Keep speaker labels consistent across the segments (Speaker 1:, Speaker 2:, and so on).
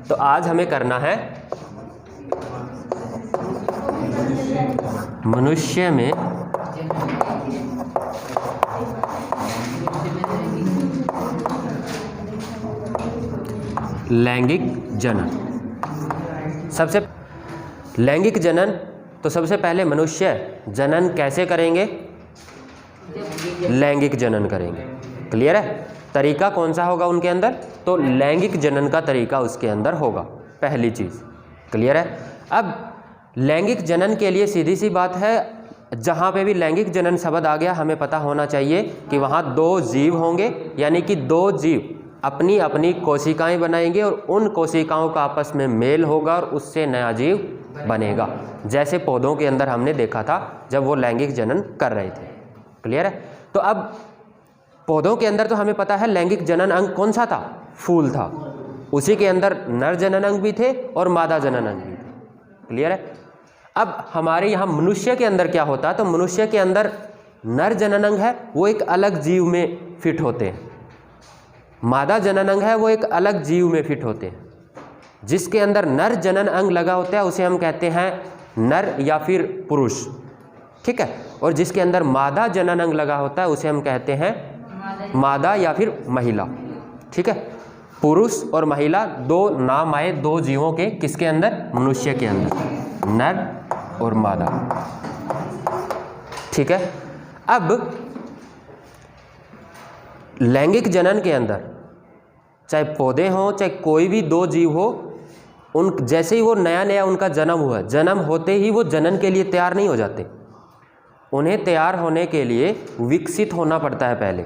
Speaker 1: तो आज हमें करना है मनुष्य में लैंगिक जनन। सबसे लैंगिक जनन, तो सबसे पहले मनुष्य जनन कैसे करेंगे? लैंगिक जनन करेंगे। क्लियर है? तरीका कौन सा होगा उनके अंदर? तो लैंगिक जनन का तरीका उसके अंदर होगा, पहली चीज़। क्लियर है? अब लैंगिक जनन के लिए सीधी सी बात है, जहाँ पे भी लैंगिक जनन शब्द आ गया हमें पता होना चाहिए कि वहाँ दो जीव होंगे, यानी कि दो जीव अपनी अपनी कोशिकाएं बनाएंगे और उन कोशिकाओं का आपस में मेल होगा और उससे नया जीव बनेगा, जैसे पौधों के अंदर हमने देखा था जब वो लैंगिक जनन कर रहे थे। क्लियर है? तो अब पौधों के अंदर तो हमें पता है लैंगिक जनन अंग कौन सा था? फूल था। उसी के अंदर नर जनन अंग भी थे और मादा जनन अंग भी थे। क्लियर है? अब हमारे यहाँ मनुष्य के अंदर क्या होता है? तो मनुष्य के अंदर नर जनन अंग है, वो एक अलग जीव में फिट होते हैं। मादा जनन अंग है, वो एक अलग जीव में फिट होते हैं। जिसके अंदर नर जनन अंग लगा होता है उसे हम कहते हैं नर या फिर पुरुष। ठीक है? और जिसके अंदर मादा जनन अंग लगा होता है उसे हम कहते हैं मादा या फिर महिला। ठीक है? पुरुष और महिला दो नाम आए दो जीवों के, किसके अंदर? मनुष्य के अंदर, नर और मादा। ठीक है? अब लैंगिक जनन के अंदर चाहे पौधे हों चाहे कोई भी दो जीव हो, उन जैसे ही वो नया नया उनका जन्म हुआ, जन्म होते ही वो जनन के लिए तैयार नहीं हो जाते। उन्हें तैयार होने के लिए विकसित होना पड़ता है पहले।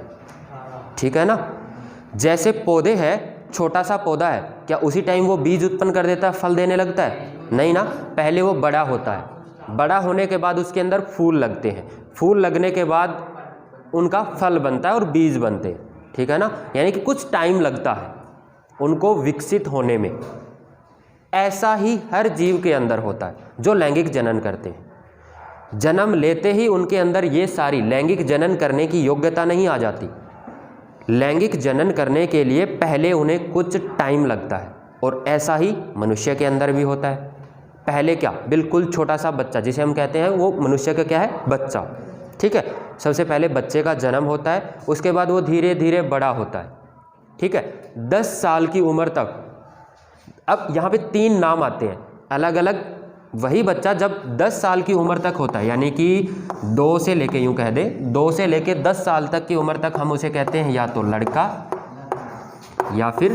Speaker 1: ठीक है ना? जैसे पौधे है, छोटा सा पौधा है, क्या उसी टाइम वो बीज उत्पन्न कर देता है, फल देने लगता है? नहीं ना, पहले वो बड़ा होता है। बड़ा होने के बाद उसके अंदर फूल लगते हैं, फूल लगने के बाद उनका फल बनता है और बीज बनते हैं। ठीक है ना? यानी कि कुछ टाइम लगता है उनको विकसित होने में। ऐसा ही हर जीव के अंदर होता है जो लैंगिक जनन करते हैं। जन्म लेते ही उनके अंदर ये सारी लैंगिक जनन करने की योग्यता नहीं आ जाती। लैंगिक जनन करने के लिए पहले उन्हें कुछ टाइम लगता है, और ऐसा ही मनुष्य के अंदर भी होता है। पहले क्या? बिल्कुल छोटा सा बच्चा जिसे हम कहते हैं वो मनुष्य का क्या है? बच्चा। ठीक है? सबसे पहले बच्चे का जन्म होता है, उसके बाद वो धीरे धीरे बड़ा होता है। ठीक है? 10 साल की उम्र तक। अब यहाँ पे 3 नाम आते हैं अलग अलग। वही बच्चा जब 10 साल की उम्र तक होता है, यानी कि 2 से लेके, यूँ कह दें 2 से लेके 10 साल तक की उम्र तक हम उसे कहते हैं या तो लड़का या फिर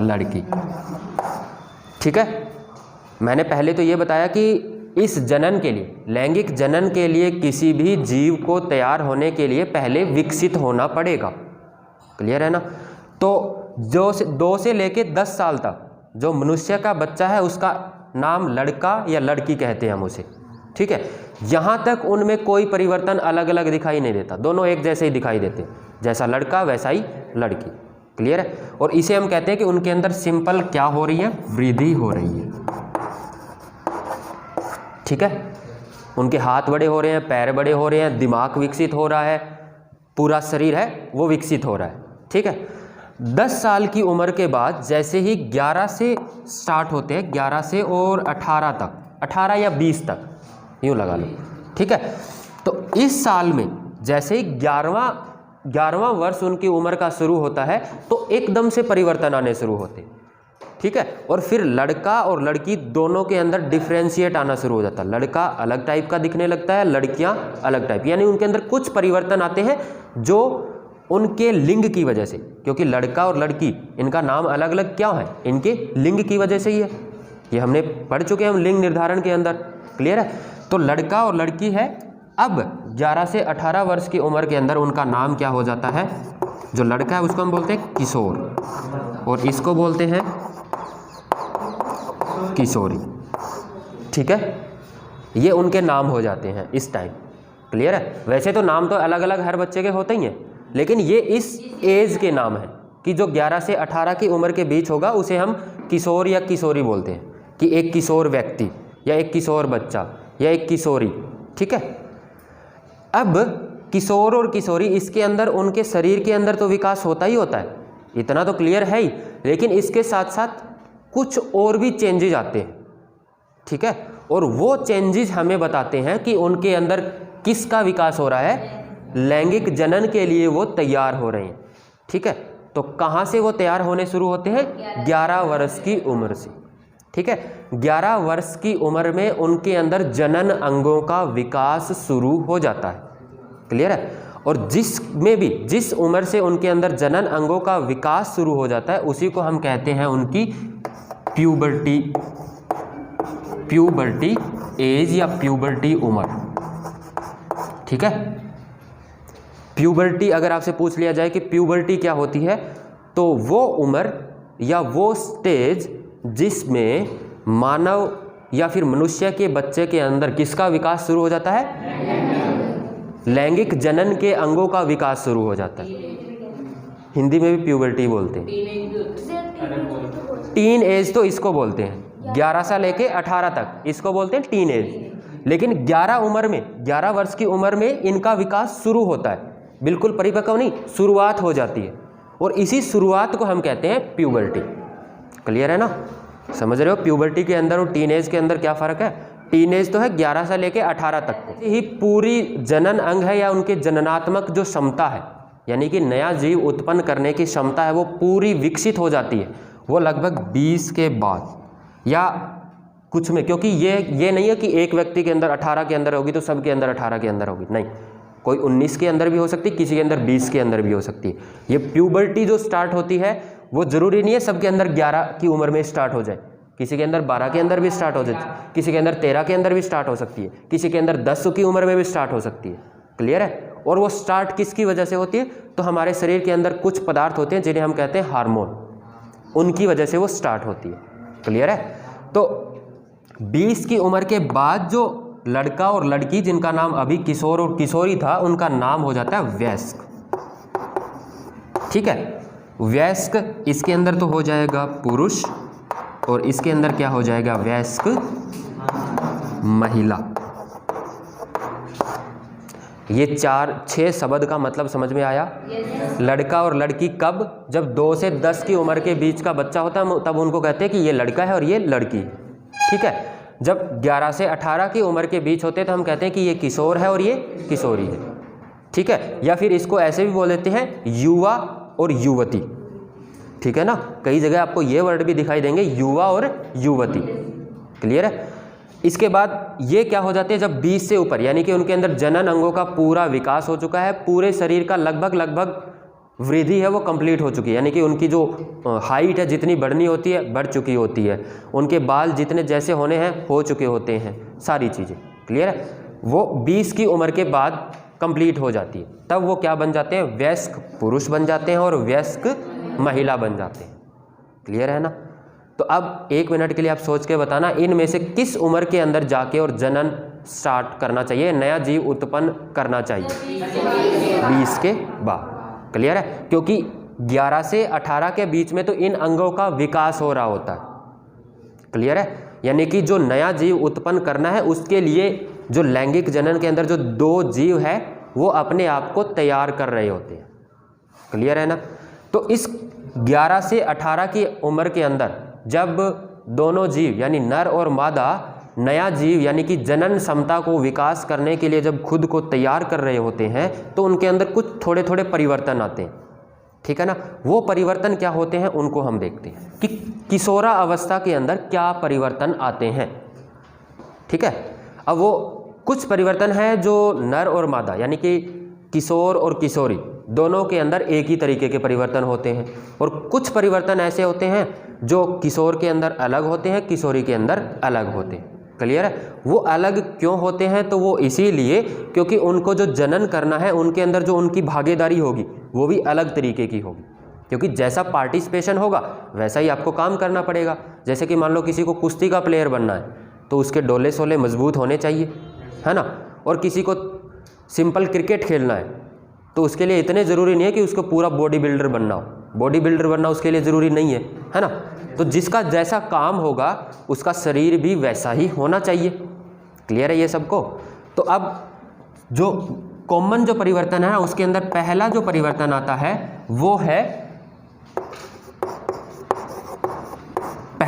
Speaker 1: लड़की। ठीक है? मैंने पहले तो ये बताया कि इस जनन के लिए, लैंगिक जनन के लिए किसी भी जीव को तैयार होने के लिए पहले विकसित होना पड़ेगा। क्लियर है ना? तो जो 2 से लेके 10 साल तक जो मनुष्य का बच्चा है उसका नाम लड़का या लड़की कहते हैं हम उसे। ठीक है? यहाँ तक उनमें कोई परिवर्तन अलग अलग दिखाई नहीं देता, दोनों एक जैसे ही दिखाई देते, जैसा लड़का वैसा ही लड़की। क्लियर है? और इसे हम कहते हैं कि उनके अंदर सिंपल क्या हो रही है? वृद्धि हो रही है। ठीक है? उनके हाथ बड़े हो रहे हैं, पैर बड़े हो रहे हैं, दिमाग विकसित हो रहा है, पूरा शरीर है वो विकसित हो रहा है। ठीक है? 10 साल की उम्र के बाद जैसे ही 11 से स्टार्ट होते हैं, 11 से और 18 तक, 18 या 20 तक यूँ लगा लो। ठीक है? तो इस साल में जैसे ही 11वां वर्ष उनकी उम्र का शुरू होता है तो एकदम से परिवर्तन आने शुरू होते हैं। ठीक है? और फिर लड़का और लड़की दोनों के अंदर डिफ्रेंशिएट आना शुरू हो जाता है। लड़का अलग टाइप का दिखने लगता है, लड़कियां अलग टाइप, यानी उनके अंदर कुछ परिवर्तन आते हैं जो उनके लिंग की वजह से, क्योंकि लड़का और लड़की इनका नाम अलग अलग क्या है? इनके लिंग की वजह से ही है। ये हमने पढ़ चुके हैं हम लिंग निर्धारण के अंदर। क्लियर है? तो लड़का और लड़की है। अब 11 से 18 वर्ष की उम्र के अंदर उनका नाम क्या हो जाता है? जो लड़का है उसको हम बोलते हैं किशोर और इसको बोलते हैं किशोरी। ठीक है? ये उनके नाम हो जाते हैं इस टाइम। क्लियर है? वैसे तो नाम तो अलग अलग हर बच्चे के होते ही हैं, लेकिन ये इस एज के नाम हैं कि जो 11 से 18 की उम्र के बीच होगा उसे हम किशोर या किशोरी बोलते हैं, कि एक किशोर व्यक्ति या एक किशोर बच्चा या एक किशोरी। ठीक है? अब किशोर और किशोरी इसके अंदर उनके शरीर के अंदर तो विकास होता ही होता है, इतना तो क्लियर है ही, लेकिन इसके साथ साथ कुछ और भी चेंजेज आते हैं, ठीक है, और वो चेंजेस हमें बताते हैं कि उनके अंदर किसका विकास हो रहा है, लैंगिक जनन के लिए वो तैयार हो रहे हैं, ठीक है। तो कहाँ से वो तैयार होने शुरू होते हैं, 11 वर्ष की उम्र से, ठीक है। 11 वर्ष की उम्र में उनके अंदर जनन अंगों का विकास शुरू हो जाता है, क्लियर है। और जिस उम्र से उनके अंदर जनन अंगों का विकास शुरू हो जाता है उसी को हम कहते हैं उनकी प्यूबर्टी एज या प्यूबर्टी उम्र, ठीक है। प्यूबर्टी अगर आपसे पूछ लिया जाए कि प्यूबर्टी क्या होती है, तो वो उम्र या वो स्टेज जिसमें मानव या फिर मनुष्य के बच्चे के अंदर किसका विकास शुरू हो जाता है, लैंगिक जनन के अंगों का विकास शुरू हो जाता है। हिंदी में भी प्यूबर्टी बोलते हैं, टीन एज तो इसको बोलते हैं, 11 से लेके 18 तक इसको बोलते हैं टीन एज। लेकिन 11 वर्ष की उम्र में इनका विकास शुरू होता है, बिल्कुल परिपक्व नहीं, शुरुआत हो जाती है, और इसी शुरुआत को हम कहते हैं प्यूबर्टी। क्लियर है ना, समझ रहे हो प्यूबर्टी के अंदर और टीनेज के अंदर क्या फ़र्क है। टीनेज तो है 11 से लेके 18 तक को ही पूरी जनन अंग है या उनके जननात्मक जो क्षमता है, यानी कि नया जीव उत्पन्न करने की क्षमता है, वो पूरी विकसित हो जाती है वो लगभग 20 के बाद या कुछ में, क्योंकि ये नहीं है कि एक व्यक्ति के अंदर 18 के अंदर होगी तो सबके अंदर 18 के अंदर होगी, नहीं, कोई 19 के अंदर भी हो सकती है, किसी के अंदर 20 के अंदर भी हो सकती है। ये प्यूबर्टी जो स्टार्ट होती है वो ज़रूरी नहीं है सबके अंदर 11 की उम्र में स्टार्ट हो जाए, किसी के अंदर 12 के अंदर भी स्टार्ट हो जाए, किसी के अंदर 13 के अंदर भी स्टार्ट हो सकती है, किसी के अंदर 10 की उम्र में भी स्टार्ट हो सकती है। क्लियर है। और वो स्टार्ट किसकी वजह से होती है, तो हमारे शरीर के अंदर कुछ पदार्थ होते हैं जिन्हें हम कहते हैं हार्मोन, उनकी वजह से वो स्टार्ट होती है। क्लियर है। तो 20 की उम्र के बाद जो लड़का और लड़की जिनका नाम अभी किशोर और किशोरी था उनका नाम हो जाता है वयस्क, ठीक है। वयस्क इसके अंदर तो हो जाएगा पुरुष और इसके अंदर क्या हो जाएगा, वयस्क महिला। ये 4-6 शब्द का मतलब समझ में आया। लड़का और लड़की कब, जब 2 से 10 की उम्र के बीच का बच्चा होता है तब उनको कहते हैं कि ये लड़का है और ये लड़की है, ठीक है। जब 11 से 18 की उम्र के बीच होते हैं तो हम कहते हैं कि ये किशोर है और ये किशोरी है, ठीक है। या फिर इसको ऐसे भी बोल देते हैं युवा और युवती, ठीक है ना। कई जगह आपको ये वर्ड भी दिखाई देंगे, युवा और युवती। क्लियर है। इसके बाद ये क्या हो जाते हैं, जब 20 से ऊपर, यानी कि उनके अंदर जनन अंगों का पूरा विकास हो चुका है, पूरे शरीर का लगभग वृद्धि है वो कंप्लीट हो चुकी है, यानी कि उनकी जो हाइट है जितनी बढ़नी होती है बढ़ चुकी होती है, उनके बाल जितने जैसे होने हैं हो चुके होते हैं, सारी चीज़ें। क्लियर है। वो 20 की उम्र के बाद कंप्लीट हो जाती है, तब वो क्या बन जाते हैं, वयस्क पुरुष बन जाते हैं और वयस्क महिला बन जाते हैं। क्लियर है ना। तो अब 1 मिनट के लिए आप सोच के बताना, इनमें से किस उम्र के अंदर जाके और जनन स्टार्ट करना चाहिए, नया जीव उत्पन्न करना चाहिए, 20 के बाद। क्लियर है। क्योंकि 11 से 18 के बीच में तो इन अंगों का विकास हो रहा होता है। क्लियर है। यानी कि जो नया जीव उत्पन्न करना है उसके लिए जो लैंगिक जनन के अंदर जो 2 जीव है वो अपने आप को तैयार कर रहे होते हैं। क्लियर है ना। तो इस 11 से 18 की उम्र के अंदर जब दोनों जीव यानी नर और मादा नया जीव यानी कि जनन क्षमता को विकास करने के लिए जब खुद को तैयार कर रहे होते हैं तो उनके अंदर कुछ थोड़े थोड़े परिवर्तन आते हैं, ठीक है ना। वो परिवर्तन क्या होते हैं उनको हम देखते हैं कि किशोरा अवस्था के अंदर क्या परिवर्तन आते हैं, ठीक है। अब वो कुछ परिवर्तन है जो नर और मादा यानी कि किशोर और किशोरी दोनों के अंदर एक ही तरीके के परिवर्तन होते हैं, और कुछ परिवर्तन ऐसे होते हैं जो किशोर के अंदर अलग होते हैं, किशोरी के अंदर अलग होते हैं। क्लियर है। वो अलग क्यों होते हैं, तो वो इसीलिए क्योंकि उनको जो जनन करना है उनके अंदर जो उनकी भागीदारी होगी वो भी अलग तरीके की होगी, क्योंकि जैसा पार्टिसिपेशन होगा वैसा ही आपको काम करना पड़ेगा। जैसे कि मान लो किसी को कुश्ती का प्लेयर बनना है तो उसके डोले सोले मजबूत होने चाहिए, है ना। और किसी को सिंपल क्रिकेट खेलना है तो उसके लिए इतने ज़रूरी नहीं है कि उसको पूरा बॉडी बिल्डर बनना हो, बॉडी बिल्डर बनना उसके लिए ज़रूरी नहीं है ना। तो जिसका जैसा काम होगा उसका शरीर भी वैसा ही होना चाहिए। क्लियर है ये सबको। तो अब जो कॉमन जो परिवर्तन है उसके अंदर पहला जो परिवर्तन आता है वो है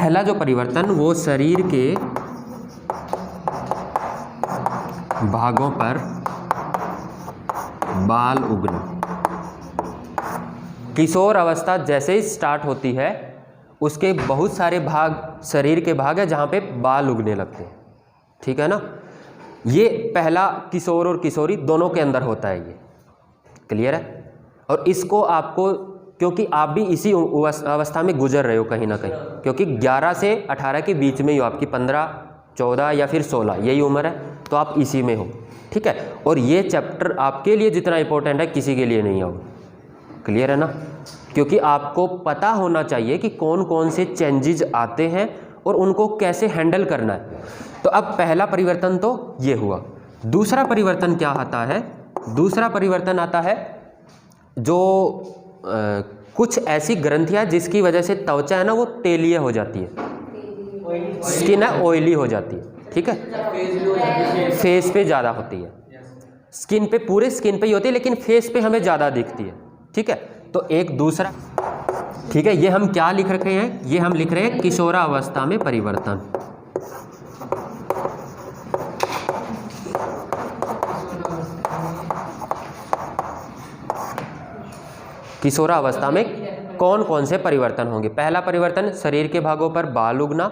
Speaker 1: पहला जो परिवर्तन वो शरीर के भागों पर बाल उगना। किशोर अवस्था जैसे ही स्टार्ट होती है उसके बहुत सारे भाग, शरीर के भाग है जहाँ पे बाल उगने लगते हैं, ठीक है ना। ये पहला किशोर और किशोरी दोनों के अंदर होता है, ये क्लियर है। और इसको आपको, क्योंकि आप भी इसी अवस्था में गुजर रहे हो कहीं ना कहीं, क्योंकि 11 से 18 के बीच में ही हो, आपकी 15, 14 या फिर 16 यही उम्र है, तो आप इसी में हो, ठीक है। और ये चैप्टर आपके लिए जितना इंपॉर्टेंट है किसी के लिए नहीं होगा, क्लियर है ना। क्योंकि आपको पता होना चाहिए कि कौन कौन से चेंजेस आते हैं और उनको कैसे हैंडल करना है। तो अब पहला परिवर्तन तो ये हुआ। दूसरा परिवर्तन क्या आता है? दूसरा परिवर्तन आता है जो कुछ ऐसी ग्रंथियाँ जिसकी वजह से त्वचा है ना वो तेलीय हो जाती है, स्किन है ऑयली हो जाती है, ठीक है। फेस पे ज़्यादा होती है, स्किन पे, पूरे स्किन पे ही होती है, लेकिन फेस पे हमें ज़्यादा दिखती है, ठीक है। तो एक दूसरा, ठीक है, ये हम क्या लिख रखे हैं? ये हम लिख रहे हैं किशोरावस्था में परिवर्तन। किशोरावस्था में कौन कौन से परिवर्तन होंगे? पहला परिवर्तन शरीर के भागों पर बाल उगना,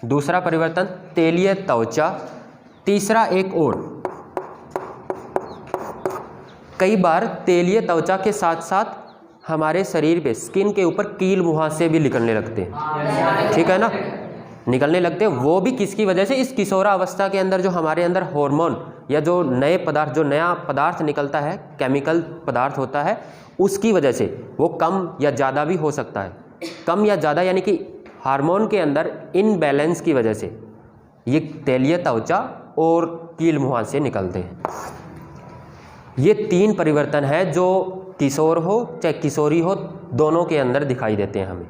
Speaker 1: दूसरा परिवर्तन तेलीय त्वचा, तीसरा एक और, कई बार तेलीय त्वचा के साथ साथ हमारे शरीर पे, स्किन के ऊपर कील मुहासे भी निकलने लगते हैं, ठीक है ना, निकलने लगते हैं। वो भी किसकी वजह से? इस किशोरावस्था के अंदर जो हमारे अंदर हार्मोन या जो नए पदार्थ, जो नया पदार्थ निकलता है, केमिकल पदार्थ होता है, उसकी वजह से वो कम या ज़्यादा भी हो सकता है। कम या ज़्यादा यानी कि हार्मोन के अंदर इनबैलेंस की वजह से ये तेलीय त्वचा और कील मुहासे निकलते हैं। ये 3 परिवर्तन है जो किशोर हो चाहे किशोरी हो, दोनों के अंदर दिखाई देते हैं हमें,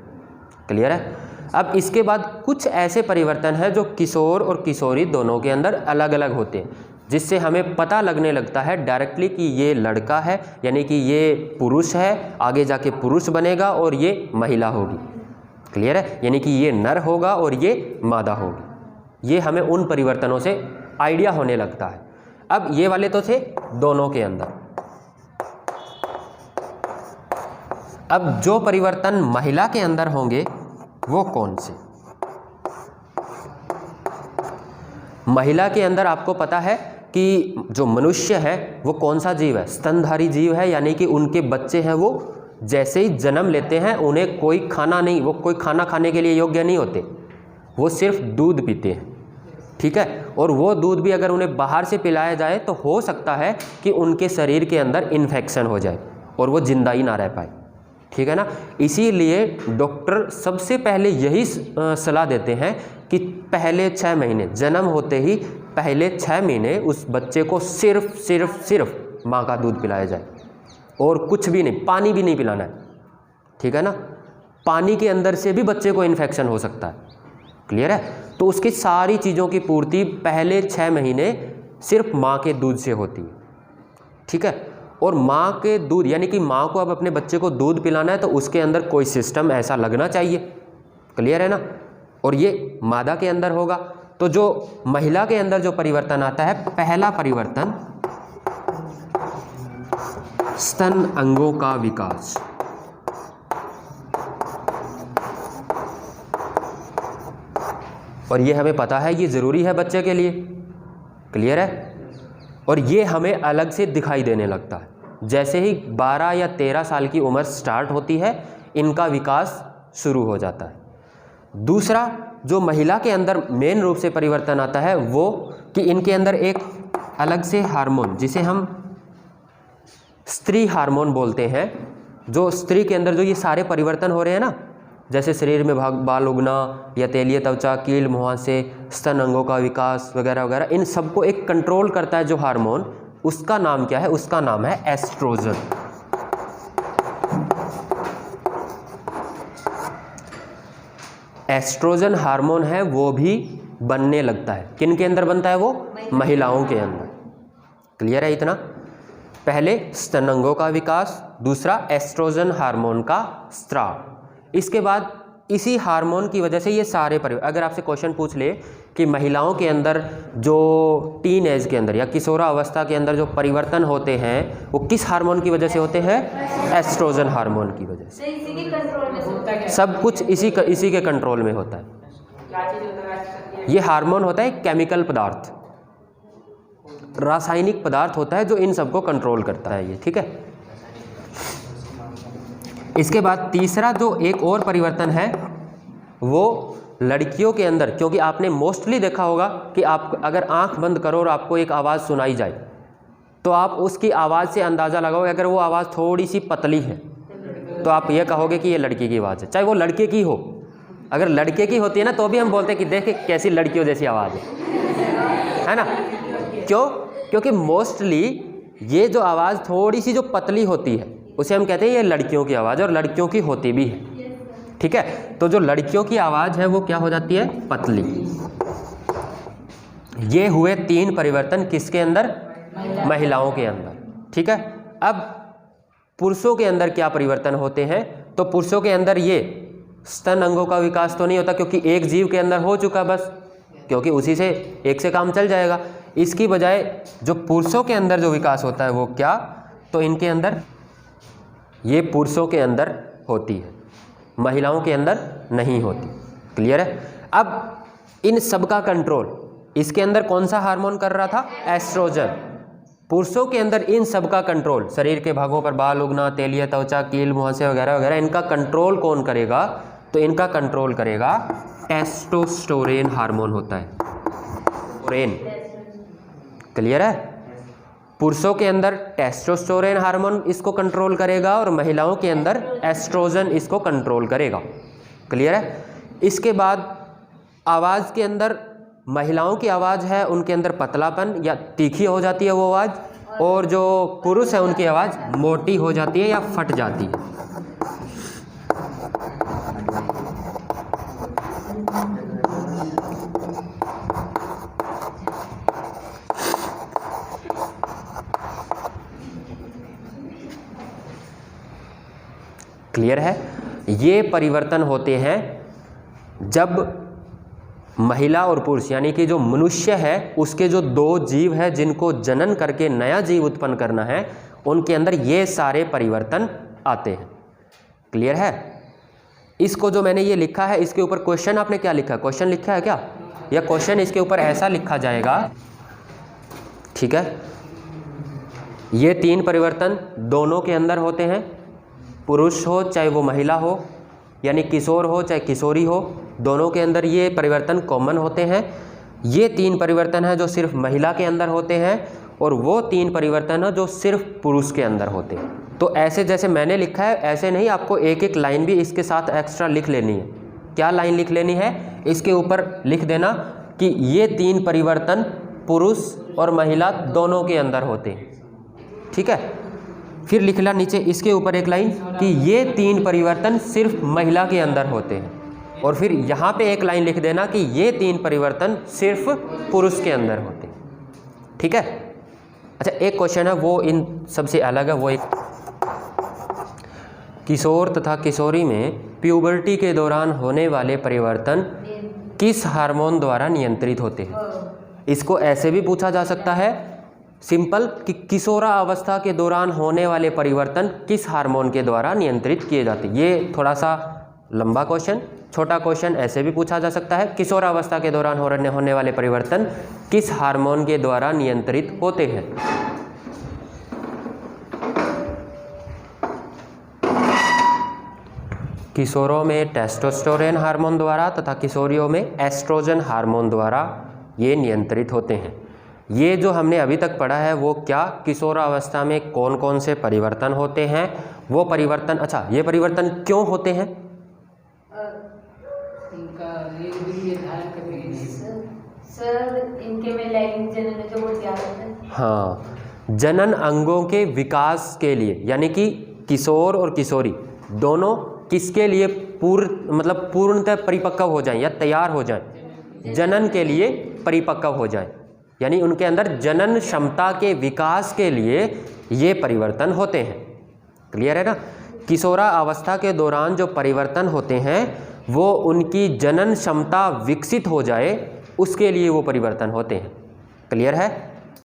Speaker 1: क्लियर है। अब इसके बाद कुछ ऐसे परिवर्तन हैं जो किशोर और किशोरी दोनों के अंदर अलग अलग होते हैं, जिससे हमें पता लगने लगता है डायरेक्टली कि ये लड़का है, यानी कि ये पुरुष है, आगे जाके पुरुष बनेगा और ये महिला होगी, क्लियर है। यानी कि ये नर होगा और ये मादा होगी। ये हमें उन परिवर्तनों से आइडिया होने लगता है। अब ये वाले तो थे दोनों के अंदर। अब जो परिवर्तन महिला के अंदर होंगे वो कौन से? महिला के अंदर आपको पता है कि जो मनुष्य है वो कौन सा जीव है? स्तनधारी जीव है, यानी कि उनके बच्चे हैं वो जैसे ही जन्म लेते हैं उन्हें कोई खाना नहीं, वो कोई खाना खाने के लिए योग्य नहीं होते, वो सिर्फ दूध पीते हैं, ठीक है। और वो दूध भी अगर उन्हें बाहर से पिलाया जाए तो हो सकता है कि उनके शरीर के अंदर इन्फेक्शन हो जाए और वो जिंदा ही ना रह पाए, ठीक है ना। इसीलिए डॉक्टर सबसे पहले यही सलाह देते हैं कि पहले 6 महीने, जन्म होते ही पहले 6 महीने उस बच्चे को सिर्फ माँ का दूध पिलाया जाए और कुछ भी नहीं, पानी भी नहीं पिलाना है, ठीक है ना। पानी के अंदर से भी बच्चे को इन्फेक्शन हो सकता है, क्लियर है। तो उसकी सारी चीज़ों की पूर्ति पहले 6 महीने सिर्फ माँ के दूध से होती है, ठीक है। और माँ के दूध, यानी कि माँ को अब अपने बच्चे को दूध पिलाना है तो उसके अंदर कोई सिस्टम ऐसा लगना चाहिए, क्लियर है ना। और ये मादा के अंदर होगा। तो जो महिला के अंदर जो परिवर्तन आता है, पहला परिवर्तन स्तन अंगों का विकास। और ये हमें पता है ये ज़रूरी है बच्चे के लिए, क्लियर है। और ये हमें अलग से दिखाई देने लगता है जैसे ही 12 या 13 साल की उम्र स्टार्ट होती है, इनका विकास शुरू हो जाता है। दूसरा जो महिला के अंदर मेन रूप से परिवर्तन आता है वो कि इनके अंदर एक अलग से हार्मोन, जिसे हम स्त्री हार्मोन बोलते हैं, जो स्त्री के अंदर जो ये सारे परिवर्तन हो रहे हैं ना, जैसे शरीर में बाल उगना या तेलीय त्वचा, कील मुहासे, स्तन अंगों का विकास वगैरह वगैरह, इन सबको एक कंट्रोल करता है जो हार्मोन, उसका नाम क्या है? उसका नाम है एस्ट्रोजन। एस्ट्रोजन हार्मोन है वो भी बनने लगता है। किन के अंदर बनता है वो? महिलाओं के अंदर, क्लियर है इतना। पहले स्तनांगों का विकास, दूसरा एस्ट्रोजन हार्मोन का स्राव। इसके बाद इसी हार्मोन की वजह से ये सारे परिवर्तन, अगर आपसे क्वेश्चन पूछ ले कि महिलाओं के अंदर जो टीन एज के अंदर या किशोरा अवस्था के अंदर जो परिवर्तन होते हैं वो किस हार्मोन की वजह से होते हैं? एस्ट्रोजन हार्मोन की वजह से।
Speaker 2: इसी के कंट्रोल में होता है,
Speaker 1: सब कुछ इसी के कंट्रोल में होता है। ये हार्मोन होता है केमिकल पदार्थ, रासायनिक पदार्थ होता है जो इन सबको कंट्रोल करता है ये, ठीक है। इसके बाद तीसरा जो एक और परिवर्तन है वो लड़कियों के अंदर, क्योंकि आपने मोस्टली देखा होगा कि आप अगर आंख बंद करो और आपको एक आवाज़ सुनाई जाए तो आप उसकी आवाज़ से अंदाज़ा लगाओगे, अगर वो आवाज़ थोड़ी सी पतली है तो आप ये कहोगे कि ये लड़की की आवाज़ है, चाहे वो लड़के की हो। अगर लड़के की होती है ना तो भी हम बोलते हैं कि देख कैसी लड़कियों जैसी आवाज़ है ना। क्यों? क्योंकि मोस्टली ये जो आवाज़ थोड़ी सी जो पतली होती है उसे हम कहते हैं ये लड़कियों की आवाज़, और लड़कियों की होती भी है, ठीक है। तो जो लड़कियों की आवाज़ है वो क्या हो जाती है? पतली। ये हुए 3 परिवर्तन किसके अंदर? महिलाओं के अंदर, ठीक है। अब पुरुषों के अंदर क्या परिवर्तन होते हैं? तो पुरुषों के अंदर ये स्तन अंगों का विकास तो नहीं होता, क्योंकि एक जीव के अंदर हो चुका बस, क्योंकि उसी से एक से काम चल जाएगा। इसकी बजाय जो पुरुषों के अंदर जो विकास होता है वो क्या? तो इनके अंदर ये पुरुषों के अंदर होती है, महिलाओं के अंदर नहीं होती। क्लियर है? अब इन सब का कंट्रोल इसके अंदर कौन सा हार्मोन कर रहा था? एस्ट्रोजन। पुरुषों के अंदर इन सब का कंट्रोल, शरीर के भागों पर बाल उगना, तेलिया त्वचा, कील मुहासे वगैरह वगैरह, इनका कंट्रोल कौन करेगा? तो इनका कंट्रोल करेगा टेस्टोस्टेरोन हार्मोन होता है, टेस्टोस्टेरोन। क्लियर है? पुरुषों के अंदर टेस्टोस्टेरोन हार्मोन इसको कंट्रोल करेगा और महिलाओं के अंदर एस्ट्रोजन इसको कंट्रोल करेगा। क्लियर है? इसके बाद आवाज़ के अंदर महिलाओं की आवाज़ है उनके अंदर पतलापन या तीखी हो जाती है वो आवाज़, और जो पुरुष है उनकी आवाज़ मोटी हो जाती है या फट जाती है। क्लियर है? ये परिवर्तन होते हैं जब महिला और पुरुष यानी कि जो मनुष्य है उसके जो 2 जीव है जिनको जनन करके नया जीव उत्पन्न करना है, उनके अंदर ये सारे परिवर्तन आते हैं। क्लियर है? इसको जो मैंने ये लिखा है इसके ऊपर क्वेश्चन आपने क्या लिखा? क्वेश्चन लिखा है क्या? या क्वेश्चन इसके ऊपर ऐसा लिखा जाएगा, ठीक है। ये 3 परिवर्तन दोनों के अंदर होते हैं, पुरुष हो चाहे वो महिला हो, यानी किशोर हो चाहे किशोरी हो, दोनों के अंदर ये परिवर्तन कॉमन होते हैं। ये 3 परिवर्तन हैं जो सिर्फ महिला के अंदर होते हैं, और वो 3 परिवर्तन हैं जो सिर्फ पुरुष के अंदर होते हैं। तो ऐसे जैसे मैंने लिखा है ऐसे नहीं, आपको एक एक लाइन भी इसके साथ एक्स्ट्रा लिख लेनी है। क्या लाइन लिख लेनी है? इसके ऊपर लिख देना कि ये 3 परिवर्तन पुरुष और महिला दोनों के अंदर होते हैं, ठीक है। फिर लिखना नीचे इसके ऊपर एक लाइन कि ये 3 परिवर्तन सिर्फ महिला के अंदर होते हैं, और फिर यहाँ पे एक लाइन लिख देना कि ये 3 परिवर्तन सिर्फ पुरुष के अंदर होते हैं, ठीक है। अच्छा, एक क्वेश्चन है वो इन सबसे अलग है, वो एक किशोर तथा किशोरी में प्यूबर्टी के दौरान होने वाले परिवर्तन किस हार्मोन द्वारा नियंत्रित होते हैं? इसको ऐसे भी पूछा जा सकता है सिंपल कि किशोरा अवस्था के दौरान होने वाले परिवर्तन किस हार्मोन के द्वारा नियंत्रित किए जाते हैं। ये थोड़ा सा लंबा क्वेश्चन, छोटा क्वेश्चन ऐसे भी पूछा जा सकता है, किशोरा अवस्था के दौरान होने वाले परिवर्तन किस हार्मोन के द्वारा नियंत्रित होते हैं। किशोरों में टेस्टोस्टेरोन हार्मोन द्वारा तथा किशोरियों में एस्ट्रोजन हार्मोन द्वारा ये नियंत्रित होते हैं। ये जो हमने अभी तक पढ़ा है वो क्या, किशोरावस्था में कौन कौन से परिवर्तन होते हैं, वो परिवर्तन, अच्छा ये परिवर्तन क्यों होते हैं?
Speaker 2: सर इनके में लैंगिक जनन जो वो क्या होता है?
Speaker 1: हाँ, जनन अंगों के विकास के लिए, यानी कि किशोर और किशोरी दोनों किसके लिए पूर्णतः परिपक्व हो जाएं या तैयार हो जाएं, जनन के लिए परिपक्व हो जाएं, यानी उनके अंदर जनन क्षमता के विकास के लिए ये परिवर्तन होते हैं। क्लियर है ना? किशोरा अवस्था के दौरान जो परिवर्तन होते हैं वो उनकी जनन क्षमता विकसित हो जाए, उसके लिए वो परिवर्तन होते हैं। क्लियर है?